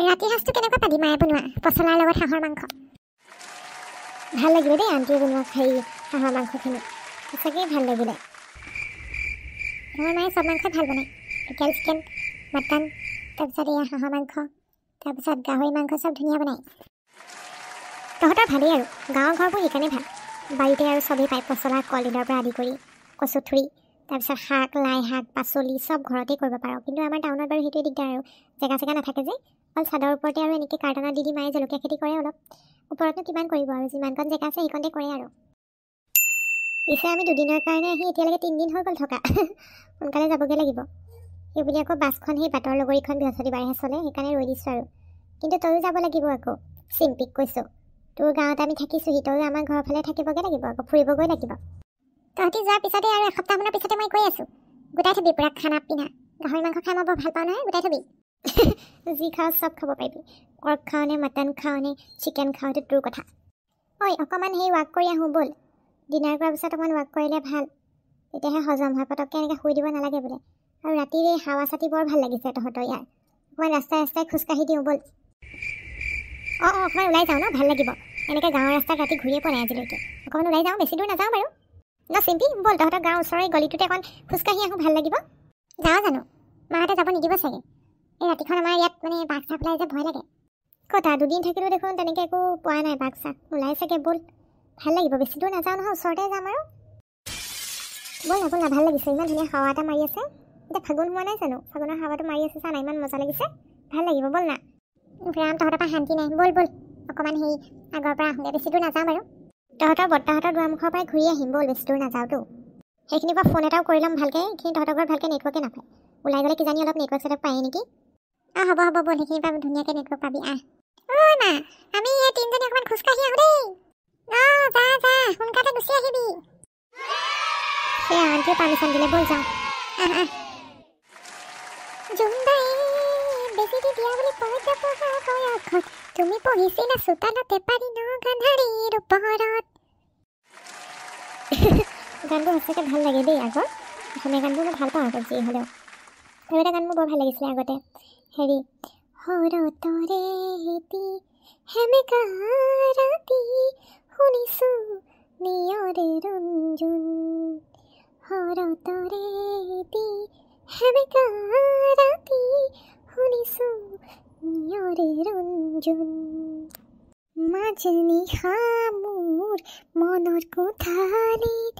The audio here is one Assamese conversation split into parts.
ৰাতি সাজটো কেনেকুৱা পালি মায়ে বনোৱা পচলাৰ লগত হাঁহৰ মাংস? ভাল লাগিলে দেই আণ্টিয়ে বনোৱা হাঁহৰ মাংসখিনি, সঁচাকৈ ভাল লাগিলে। আমাৰ মায়ে চব মাংস ভাল বনায়, লোকেল চিকেন, মাটন, তাৰপিছত এয়া হাঁহৰ মাংস, তাৰপিছত গাহৰি মাংস চব ধুনীয়া বনায়। তহঁতৰ ভালেই আৰু গাঁৱৰ ঘৰবোৰ সেইকাৰণে ভাল, বাৰীতে আৰু চবেই পায়, পচলা কলডিলৰ পৰা আদি কৰি কচুথুৰি, তাৰপিছত শাক, লাই শাক, পাচলি চব ঘৰতে কৰিব পাৰোঁ। কিন্তু আমাৰ টাউনত বাৰু সেইটোৱে দিগদাৰ আৰু জেগা চেগা নাথাকে যে, অকল চাদৰ ওপৰতে আৰু এনেকৈ কাৰ্টনত দি মায়ে জলকীয়া খেতি কৰে অলপ, ওপৰতনো কিমান কৰিব আৰু যিমানকণ জেগা আছে সেইকণতে কৰে আৰু। পিছে আমি দুদিনৰ কাৰণে আহি এতিয়ালৈকে 3 দিন হৈ গ'ল থকা, সোনকালে যাবগৈ লাগিব। সেইবুলি আকৌ বাছখন সেই বাটৰ লগৰীখন বৃহস্পতিবাৰেহে চলে, সেইকাৰণে ৰৈ দিছোঁ আৰু। কিন্তু তয়ো যাব লাগিব আকৌ, চিম্পিক কৈছোঁ, তোৰ গাঁৱত আমি থাকিছোঁহি, তয়ো আমাৰ ঘৰৰ ফালে থাকিবগৈ লাগিব, আকৌ ফুৰিবগৈ লাগিব। তহঁতি যোৱাৰ পিছতে আৰু এসপ্তাহমানৰ পিছতে মই কৈ আছোঁ, গোটাই থবি পূৰা খানা পিনা। গাহৰি মাংস খাই মই বৰ ভাল পাওঁ নহয়, গোটাই থবি। যি খাওঁ চব খাব পাৰিবি, পৰ্ক খাওঁ নে মাটন খাওঁ নে চিকেন খাওঁ, এইটো তোৰ কথা। ঐ অকণমান সেই ৱাক কৰি আহোঁ ব'ল, ডিনাৰ কৰাৰ পিছত অকণমান ৱাক কৰিলে ভাল, তেতিয়াহে হজম হয়, পটককৈ এনেকৈ শুই দিব নালাগে বোলে। আৰু ৰাতিৰ এই হাৱা চাতি বৰ ভাল লাগিছে তহঁতৰ ইয়াৰ, অকণমান ৰাস্তাই ৰাস্তাই খোজকাঢ়ি দিওঁ ব'ল। অঁ অকণমান ওলাই যাওঁ ন, ভাল লাগিব, এনেকৈ গাঁৱৰ ৰাস্তাত ৰাতি ঘূৰিয়ে পোৱা নাই আজিলৈকে। অকণমান ওলাই যাওঁ, বেছি দূৰ নাযাওঁ বাৰু ন চিম্পি, ব'ল তহঁতৰ গাঁৱৰ ওচৰৰ গলিটোতে অকণ খোজকাঢ়ি আহোঁ, ভাল লাগিব। যাওঁ জানো, মাহঁতে যাব নিদিব চাগে, এই ৰাতিখন আমাৰ ইয়াত মানে বাঘ চাঘ ওলাই যে ভয় লাগে। কথা 2 দিন থাকিলেও দেখোন তেনেকৈ একো পোৱা নাই বাঘ চাঘ, ওলাই চাগে, ব'ল ভাল লাগিব, বেছি দূৰ নাযাওঁ নহয়, ওচৰতে যাম আৰু। ব'ল না ব'ল না, ভাল লাগিছে, ইমান ধুনীয়া হাৱা এটা মাৰি আছে, এতিয়া ফাগুন হোৱা নাই জানো, ফাগুনৰ হাৱাটো মাৰি আছে চা না, ইমান মজা লাগিছে, ভাল লাগিব, ব'ল না। ৰাম তহঁতৰ পৰা শান্তি নাই, ব'ল ব'ল অকণমান সেই আগৰ পৰা আহোঁগৈ, বেছি দূৰ নাযাওঁ বাৰু, তহঁতৰ বৰ্তাহঁতৰ দুৱাৰমুখৰ পৰাই ঘূৰি আহিম, ব'ল বেছি দূৰ নাযাওঁতো। সেইখিনিৰ পৰা ফোন এটাও কৰি ল'ম ভালকৈ, এইখিনি তহঁতৰ ঘৰত ভালকৈ নেটৱৰ্কে নাপায়, ওলাই গ'লে কিজানি অলপ নেটৱৰ্ক চেটৱৰ্ক পায়েই নেকি। হ'ব হ'ব ব'ল, সেইখিনিৰ পৰা ধুনীয়াকৈ নেটৱৰ্ক পাবি, আহ। ঐ মা, আমি এই 3জনী অকণমান খোজকাঢ়ি আহোঁ দেই। যা যা, সোনকালে গুচি আহিবি। সেয়া আণ্টিয়ে পাৰ্মিশ্যন দিলে, ব'ল যাওঁ, আহ আহ। জোনবাই বেজি দি দিয়া বুলি কৈ যাব বয়সত, তুমি পঢ়িছিলা চোতালতে পাৰি ন গান্ধাৰীৰ ওপৰত। গানবোৰ সঁচাকৈ ভাল লাগে দেই আগৰ, অসমীয়া গানবোৰ মই ভাল পাওঁ আকৌ যি হ'লেও। আৰু এটা গান মোৰ বৰ ভাল লাগিছিলে আগতে, হেৰি হৰতৰে হেতি হেমেকা ৰাতি শুনিছোঁ নিয়ৰে ৰঞ্জুন, হৰতৰে হেতি হেমেকা ৰাতি শুনিছোঁ নিয়ৰে ৰঞ্জুন, মাজনিশা মোৰ মনৰ কোঠালিত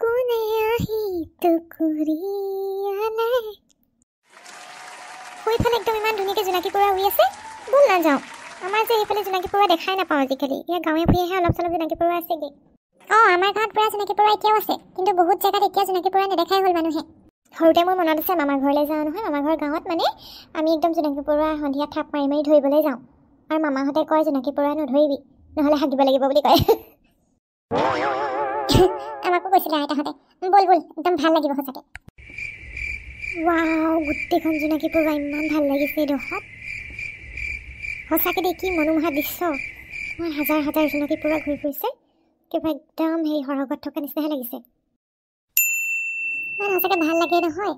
কোনে আহি টুকুৰিয়ালে। সেইফালে একদম ইমান ধুনীয়াকৈ জোনাকী পৰুৱা উৰি আছে, ব'ল না যাওঁ। আমাৰ যে এইফালে জোনাকী পৰুৱা দেখাই নাপাওঁ আজিকালি, ইয়াৰ গাঁৱে ভূঞেহে অলপ চলপ জোনাকী পৰুৱা আছেগৈ। অঁ আমাৰ গাঁৱত পূৰা জোনাকী পৰুৱা এতিয়াও আছে, কিন্তু বহুত জেগাত এতিয়া জোনাকী পৰুৱা নেদেখাই হ'ল মানুহে। সৰুতে মোৰ মনত আছে মামাৰ ঘৰলৈ যাওঁ নহয়, মামাৰ ঘৰ গাঁৱত মানে আমি একদম জোনাকী পৰুৱা সন্ধিয়া থাপ মাৰি মাৰি ধৰিবলৈ যাওঁ, আৰু মামাহঁতে কয় জোনাকী পৰুৱা নধৰিবি নহ'লে হাগিব লাগিব বুলি কয়। আমাকো কৈছিলে আইতাহঁতে, ব'ল ব'ল একদম ভাল লাগিব সঁচাকৈ। ৱাও গোটেইখন জোনাকী পৰুৱা, ইমান ভাল লাগিছে এইডোখৰত সঁচাকৈ দেই, কি মনোমোহা দৃশ্য, ইমান হাজাৰ হাজাৰ জোনাকী পৰুৱা ঘূৰি ফুৰিছে, কিবা একদম সেই সৰগত থকা নিচিনাহে লাগিছে, ইমান সঁচাকৈ ভাল লাগে নহয়।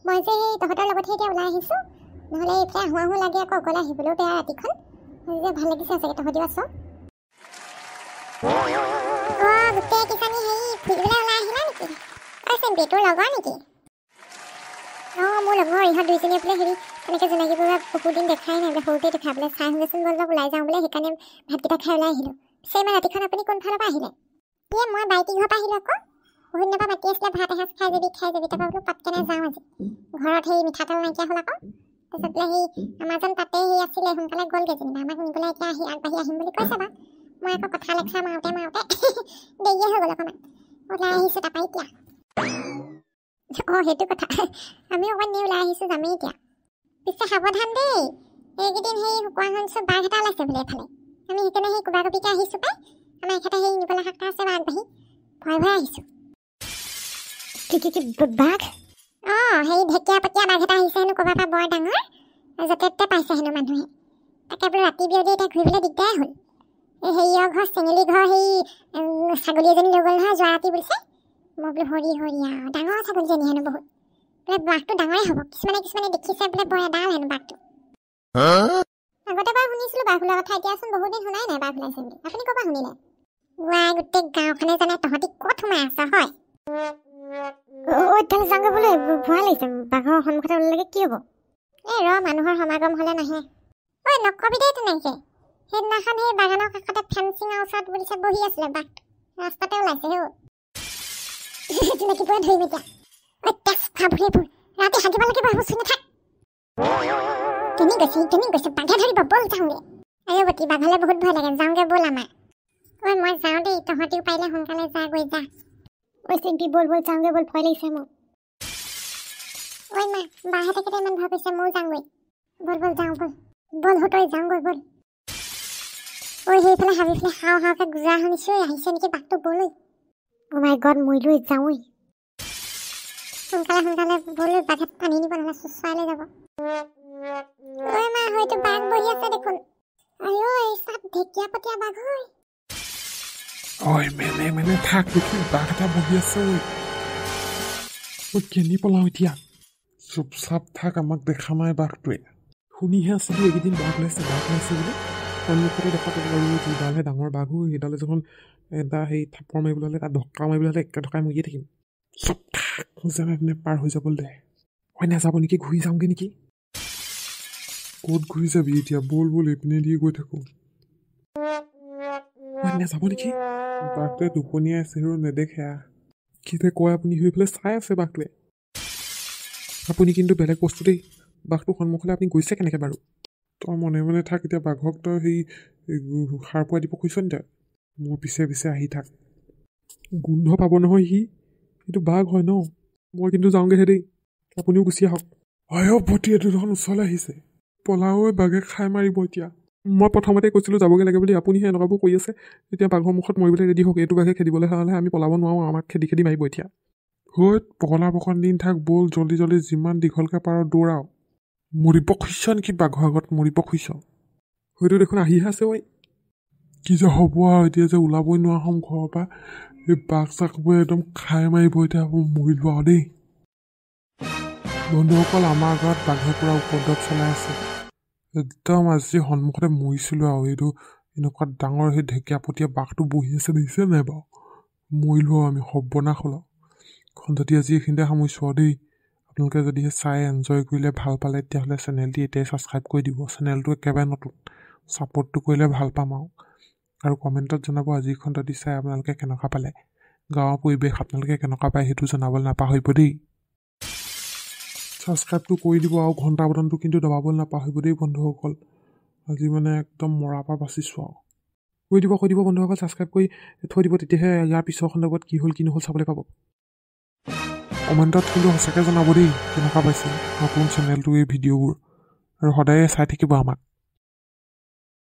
মই যে সেই তহঁতৰ লগতহে এতিয়া ওলাই আহিছোঁ, নহ'লে এইফালে আহোঁ আহোঁ লাগে, আকৌ অকলে আহিবলৈও বেয়া ৰাতিখন, যে ভাল লাগিছে সঁচাকৈ তহঁতি আছ। অঁ গোটেই কিজানি হেৰি ফুৰিবলৈ ওলাই আহিলা নেকি? ঐ চিম্পি তোৰ লগৰ নেকি? অঁ মোৰ লগৰ, ইহঁত দুইজনীয়ে বোলে হেৰি তেনেকৈ জোনাকী পৰুৱা বহুত দিন দেখাই নাই বোলে, সৰুতে দেখা বোলে, চাই আহোঁগৈচোন ব'ল অলপ ওলাই যাওঁ বোলে, সেইকাৰণে ভাতকেইটা খাই ওলাই আহিলোঁ। পিছে ইমান ৰাতিখন আপুনি কোনফালৰ পৰা আহিলে? মই বাইটি ঘৰৰ পৰা আহিলোঁ আকৌ, বহুত দিনৰ পৰা মাতি আছিলে ভাত এসাঁজ খাই যাবি, তাৰপৰা বোলো পটকেনে যাওঁ আজি, ঘৰত সেই মিঠাতেল নাইকিয়া হ'ল আকৌ, তাৰপিছত বোলে সেই আমাৰজন তাতে সেই আছিলে, সোনকালে গ'লগৈ যেনিবা, আমাক নিবলৈ এতিয়া আগবাঢ়ি আহিম বুলি কৈছে বাৰু। মই আকৌ কথা লেকচাৰ মাৰোঁতে দেৰিয়ে হৈ গ'ল অকণমান, ওলাই আহিছোঁ তাৰপৰা এতিয়া। অঁ সেইটো কথা, আমিও অকণমান নিয়ে ওলাই আহিছোঁ, যামেই এতিয়া। পিছে সাৱধান দেই, এইকেইদিন সেই কোৱা শুনিছোঁ বাঘ এটা ওলাইছে বোলে এইফালে, আমি সেইকাৰণে সেই কোবা কবিকৈ আহিছোঁ পাই, আমাৰ এখেতে সেই নিবলৈ সাক্ষা আছে বাৰু আগবাঢ়ি, ভয় ভয় আহিছোঁ। কি বাঘ? অঁ সেই ঢেকীয়া পতীয়া বাঘ এটা আহিছে হেনো ক'ৰবাৰ পৰা, বৰ ডাঙৰ, য'তে ত'তে পাইছে হেনো মানুহে, তাকে বোলো ৰাতি বিয়লি এতিয়া ঘূৰিবলৈ দিগদাৰ হ'ল। এই হেৰিয়ৰ ঘৰ চেঙেলী ঘৰ সেই ছাগলী এজনী লৈ গ'ল নহয় যোৱা ৰাতি বুলিছে, মই বোলো হৰি হৰি আৰু ডাঙৰ ছাগলীজনী হেনো বহুত, বোলে বাঘটো ডাঙৰে হ'ব, কিছুমানে দেখিছে বোলে বৰ এডাল হেনো বাঘটো। আগতে বাঘ ওলোৱা কথা এতিয়াচোন বহুত দিন শুনাই নাই বাঘ ওলাইছে বুলি আপুনি ক'ৰ পৰা শুনিলে ৱাই গোটেই গাঁওখনে জানে তহঁতি ক'ত সোমাই আছ হয় তেতিয়াহ'লে যাওঁগৈ বোলে ভয় লাগিছে বাঘৰ সন্মুখতে ওলালে কি হ'ব এই মানুহৰ সমাগম হ'লে নাহে ঐ নকবি দেই তেনেকে সেইদিনাখন সেই বাগানৰ কাষতে ফেঞ্চিঙৰ ওচৰত বুলিছে বহি আছিলে বাঘ ৰাস্তাতে ওলাইছে হেও তেনেকে পুৰা ধৰিম এতিয়া ঐ টেক্স খা ভুৰিবোৰ ৰাতি হাগিব লাগিব সেইবোৰ চুই নাথাক কেনি গৈছে বাঘে ধৰিব ব'ল যাওঁগে আয়ো বতি বাঘলে বহুত ভয় লাগে যাওঁগে ব'ল আমাৰ ঐ মই যাওঁ দেই তহঁতিও পাৰিলে সোনকালে যা গৈ যা ঐ চিম্পি ব'ল যাওঁগে ব'ল ভয় লাগিছে মোৰ ঐ মা বাহঁতে কেইটা ইমান ভয় কৰিছে ময়ো যাওঁগৈ ব'ল যাওঁ ব'ল তই যাওঁগৈ ব'ল ঐ সেইফালে হাবিফালে হাওকে গুজৰা শুনিছো আহিছে নেকি বাঘটো ব'ল অ মাই গড মৰিলৈ যাওঁই সোনকালে ব'ল বাঘে টানি নিব নহ'লে চুচুৱাই লৈ যাব ঐ মা হয়তো বাঘ বহি আছে দেখোন আয়ো এই চাপ ঢেকীয়া পতীয়া বাঘ হয় ঐ মেনে থাক দেখি বাঘ এটা বহি আছে ঐ কেনি পলাওঁ এতিয়া চুপচাপ থাক আমাক দেখা নাই বাঘটোৱে শুনিহে আছিলো এইকেইদিন বাঘ ওলাইছে বুলি সন্মুখতে দেখা পালোঁ আৰু যিডালহে ডাঙৰ বাঘ হৈ সেইডালে যখন এটা সেই থাপৰ মাৰিবলৈ হ'লে তাত ধক্কা মাৰিবলৈ হ'লে একে ধক্কাই মৰিয়ে থাকিম চুপ থাক যেনে তেনে পাৰ হৈ যাবলৈ দে হয় নাযাব নেকি ঘূৰি যাওঁগৈ নেকি ক'ত ঘূৰি যাবি এতিয়া ব'ল এইপিনে দিয়ে গৈ থাকোঁ হয় নাযাব নেকি বাঘটোৱে টোপনিয়াই আছে আৰু নেদেখে কিতে কয় আপুনি সেইফালে চাই আছে বাঘটোৱে আপুনি কিন্তু বেলেগ বস্তু দেই বাঘটো সন্মুখলৈ আপুনি গৈছে কেনেকৈ বাৰু তই মনে থাক এতিয়া বাঘক তই সেই সাৰ পুৱাই দিব খুজিছ নি তই মোৰ পিছে আহি থাক গোন্ধ পাব নহয় সেইটো বাঘ হয় ন মই কিন্তু যাওঁগৈহে দেই আপুনিও গুচি আহক হয় ভতি এইটো দেখোন ওচৰলৈ আহিছে পলাও বাঘে খাই মাৰিব এতিয়া মই প্ৰথমতে কৈছিলোঁ যাবগৈ লাগে বুলি আপুনিহে এনেকুৱাবোৰ কৰি আছে এতিয়া বাঘৰ মুখত মৰিবলৈ ৰেডি হওক এইটো বাঘে খেদিবলৈ হ'লে আমি পলাব নোৱাৰোঁ আমাক খেদি মাৰিব এতিয়া হৈ পগলা বকন দিন থাক ব'ল জল্দি যিমান দীঘলকৈ পাৰ দৌৰাও মৰিব খুজিছ নেকি বাঘৰ আগত মৰিব খুজিছ হয়তো দেখোন আহিহে আছে ঐ কি যে হ'ব আৰু এতিয়া যে ওলাবই নোৱাৰা হ'ম ঘৰৰ পৰা এই বাঘ চাঘবোৰে একদম খাই মাৰিব এতিয়া মৰিলোঁ আৰু দেই বন্ধুসকল আমাৰ আগত বাঘে পূৰা উপদ্ৰৱ চলাই আছে একদম আজি সন্মুখতে মৰিছিলোঁ আৰু এইটো এনেকুৱা ডাঙৰ সেই ঢেকীয়াপতীয়া বাঘটো বহি আছে দেখিছে নাই বাৰু মৰিলোঁ আৰু আমি সৰ্বনাশ হ'লোঁ যদি আজি এইখিনিতে সামৰিছোঁ আৰু দেই আপোনালোকে যদিহে চাই এনজয় কৰিলে ভাল পালে তেতিয়াহ'লে চেনেলটি এতিয়াই ছাবস্ক্ৰাইব কৰি দিব চেনেলটো একেবাৰে নতুন ছাপোৰ্টটো কৰিলে ভাল পাম আৰু কমেণ্টত জনাব আজিখন যদি চাই আপোনালোকে কেনেকুৱা পালে গাঁৱৰ পৰিৱেশ আপোনালোকে কেনেকুৱা পায় সেইটো জনাবলৈ নাপাহৰিব দেই ছাবস্ক্ৰাইবটো কৰি দিব আৰু ঘণ্টা বটনটো কিন্তু দবাবলৈ নাপাহৰিব দেই বন্ধুসকল আজি মানে একদম মৰাৰ পৰা বাচিছোঁ আৰু কৈ দিব বন্ধুসকল ছাবস্ক্ৰাইব কৰি থৈ দিব তেতিয়াহে ইয়াৰ পিছৰখন লগত কি হ'ল কি নহ'ল চাবলৈ পাব কমেণ্টত কিন্তু সঁচাকৈ জনাব দেই কেনেকুৱা পাইছে নতুন চেনেলটো এই ভিডিঅ'বোৰ আৰু সদায়ে চাই থাকিব আমাক